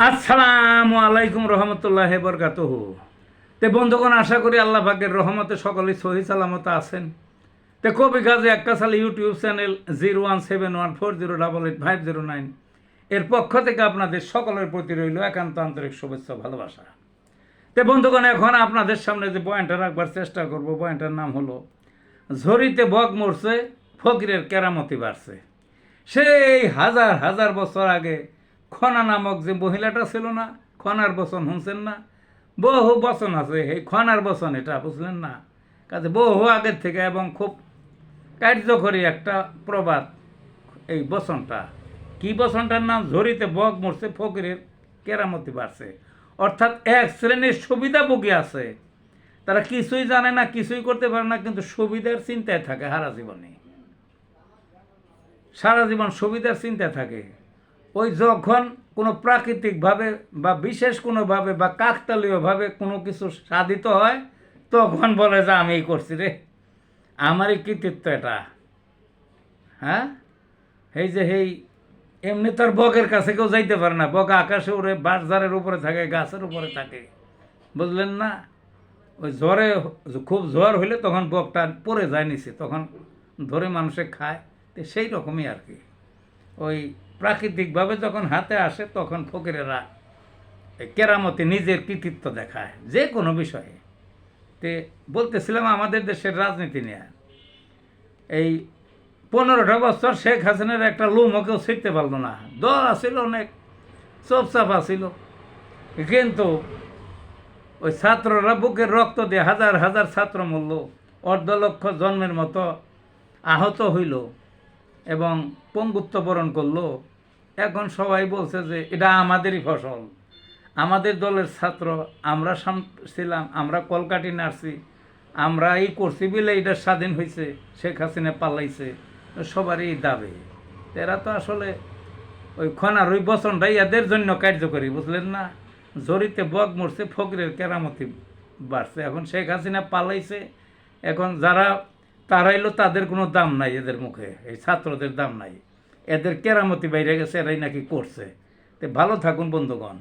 আসসালামু আলাইকুম রহমতুল্লাহ বরকাতুহু। তে বন্ধুগণ, আশা করি আল্লাহ পাকের রহমতে সকলেই সহি সালামত আছেন। তে কবি গাজী আক্কাস আলী ইউটিউব চ্যানেল 017140885009 এর পক্ষ থেকে আপনাদের সকলের প্রতি রইল একান্ত আন্তরিক শুভেচ্ছা ভালোবাসা। তে বন্ধুগণ, এখন আপনাদের সামনে যে পয়েন্টটা রাখবার চেষ্টা করব, পয়েন্টের নাম হলো ঝরিতে বক মরছে, ফকিরের কেরামতি বাড়ছে। সেই হাজার হাজার বছর আগে খনা নামক যে মহিলাটা ছিল না, খনার বচন শুনছেন না? বহু বচন আছে, এই খনার বচন এটা বুঝলেন না? কাজে বহু আগের থেকে এবং খুব কার্যকরী একটা প্রবাদ এই বচনটা। কি বচনটার নাম? ঝরিতে বক মরছে, ফকিরের কেরামতি বাড়ছে। অর্থাৎ এক শ্রেণীর সুবিধাভোগী আছে, তারা কিছুই জানে না, কিছুই করতে পারে না, কিন্তু সুবিধার চিন্তায় থাকে সারা জীবন সুবিধার চিন্তায় থাকে। ওই যখন কোনো প্রাকৃতিকভাবে বা বিশেষ কোনোভাবে বা কাকতালীয়ভাবে কোনো কিছু সাধিত হয়, তখন বলে যে আমি এই করছি রে, আমারই কৃতিত্ব এটা। হ্যাঁ, এমনি তো আর বকের কাছে কেউ যাইতে পারে না। বক আকাশে উড়ে, বাঁশঝাড়ের উপরে থাকে, গাছের উপরে থাকে, বুঝলেন না? ওই জ্বরে, খুব জ্বর হইলে তখন বকটা পড়ে যায় নিচে, তখন ধরে মানুষে খায়। তো সেই রকমই আর কি, ওই প্রাকৃতিকভাবে যখন হাতে আসে তখন ফকিরেরা কেরামতে নিজের কৃতিত্ব দেখায় যে কোনো বিষয়ে। তে বলতেছিলাম আমাদের দেশের রাজনীতি নিয়ে, এই 15টা বছর শেখ হাসিনার একটা লুমও কেউ ছিঁড়তে পারল না। দল আছিল অনেক, চোপচাপ আছিল, কিন্তু ওই ছাত্ররা বুকের রক্ত দিয়ে হাজার হাজার ছাত্র মূল্য, অর্ধলক্ষ জন্মের মতো আহত হইল এবং পঙ্গুত্ব বরণ করলো। এখন সবাই বলছে যে এটা আমাদেরই ফসল, আমাদের দলের ছাত্র, আমরা ছিলাম, আমরা কলকাটি নাড়ছি, আমরা এই করছি বলে এটা স্বাধীন হয়েছে, শেখ হাসিনা পালাইছে, সবারই দাবি। এরা তো আসলে ওই খনার ওই বচনটাই এদের জন্য কার্যকরী, বুঝলেন না? ঝরিতে বক মরছে, ফকিরের কেরামতি বাড়ছে। এখন শেখ হাসিনা পালাইছে, এখন যারা তারাইলো তাদের কোনো দাম নাই, এদের মুখে এই ছাত্রদের দাম নাই, এদের কেরামতি বাইরে গেছে, এরাই নাকি করছে। তো ভালো থাকুন বন্ধুগণ।